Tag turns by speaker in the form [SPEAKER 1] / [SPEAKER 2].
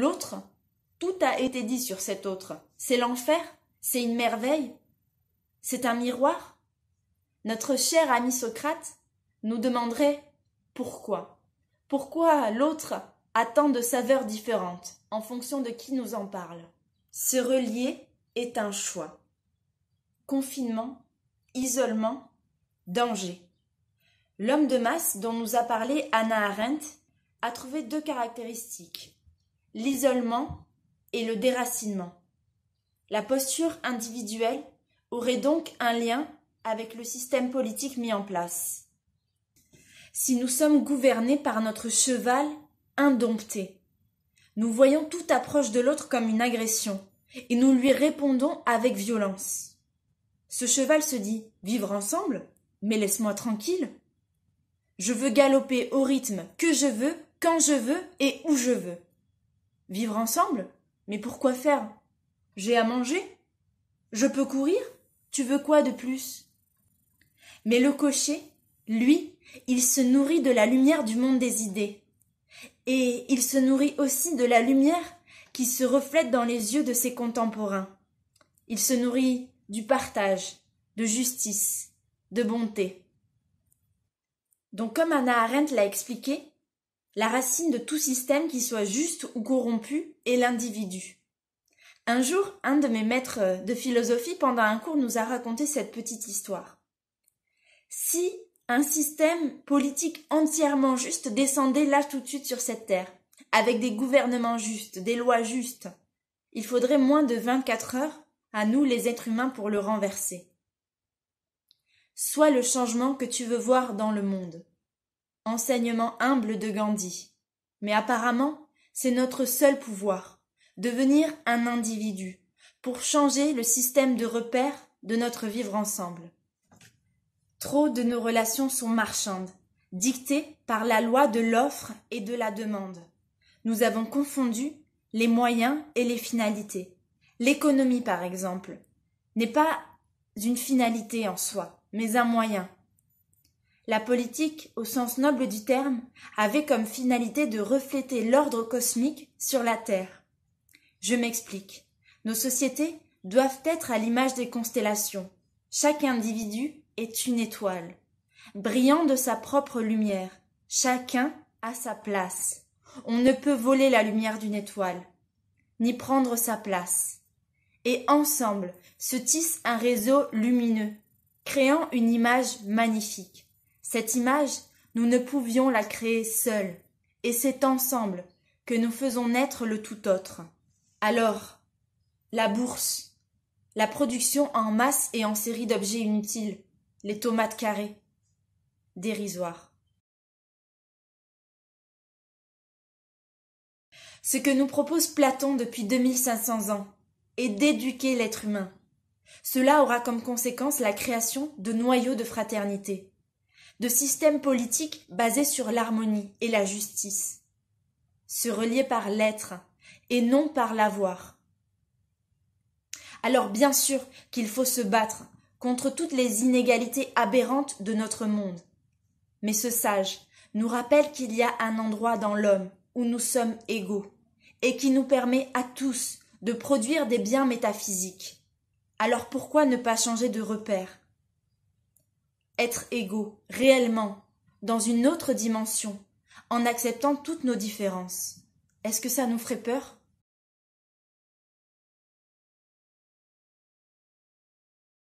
[SPEAKER 1] L'autre, tout a été dit sur cet autre. C'est l'enfer? C'est une merveille? C'est un miroir? Notre cher ami Socrate nous demanderait pourquoi? Pourquoi l'autre a tant de saveurs différentes en fonction de qui nous en parle? Se relier est un choix. Confinement, isolement, danger. L'homme de masse dont nous a parlé Hannah Arendt a trouvé deux caractéristiques, l'isolement et le déracinement. La posture individuelle aurait donc un lien avec le système politique mis en place. Si nous sommes gouvernés par notre cheval indompté, nous voyons toute approche de l'autre comme une agression et nous lui répondons avec violence. Ce cheval se dit « Vivre ensemble? Mais laisse-moi tranquille. Je veux galoper au rythme que je veux, quand je veux et où je veux. Vivre ensemble? Mais pourquoi faire? J'ai à manger? Je peux courir? Tu veux quoi de plus? » Mais le cocher, lui, il se nourrit de la lumière du monde des idées. Et il se nourrit aussi de la lumière qui se reflète dans les yeux de ses contemporains. Il se nourrit du partage, de justice, de bonté. Donc comme Hannah Arendt l'a expliqué, la racine de tout système qui soit juste ou corrompu est l'individu. Un jour, un de mes maîtres de philosophie pendant un cours nous a raconté cette petite histoire. Si un système politique entièrement juste descendait là tout de suite sur cette terre, avec des gouvernements justes, des lois justes, il faudrait moins de 24 heures à nous les êtres humains pour le renverser. Sois le changement que tu veux voir dans le monde. Enseignement humble de Gandhi. Mais apparemment, c'est notre seul pouvoir, devenir un individu, pour changer le système de repères de notre vivre ensemble. Trop de nos relations sont marchandes, dictées par la loi de l'offre et de la demande. Nous avons confondu les moyens et les finalités. L'économie, par exemple, n'est pas une finalité en soi, mais un moyen. La politique, au sens noble du terme, avait comme finalité de refléter l'ordre cosmique sur la Terre. Je m'explique. Nos sociétés doivent être à l'image des constellations. Chaque individu est une étoile, brillant de sa propre lumière. Chacun a sa place. On ne peut voler la lumière d'une étoile, ni prendre sa place. Et ensemble se tisse un réseau lumineux, créant une image magnifique. Cette image, nous ne pouvions la créer seuls, et c'est ensemble que nous faisons naître le tout autre. Alors, la bourse, la production en masse et en série d'objets inutiles, les tomates carrées, dérisoires. Ce que nous propose Platon depuis 2500 ans est d'éduquer l'être humain. Cela aura comme conséquence la création de noyaux de fraternité, de systèmes politiques basés sur l'harmonie et la justice, se relier par l'être et non par l'avoir. Alors bien sûr qu'il faut se battre contre toutes les inégalités aberrantes de notre monde. Mais ce sage nous rappelle qu'il y a un endroit dans l'homme où nous sommes égaux et qui nous permet à tous de produire des biens métaphysiques. Alors pourquoi ne pas changer de repère? Être égaux, réellement, dans une autre dimension, en acceptant toutes nos différences. Est-ce que ça nous ferait peur?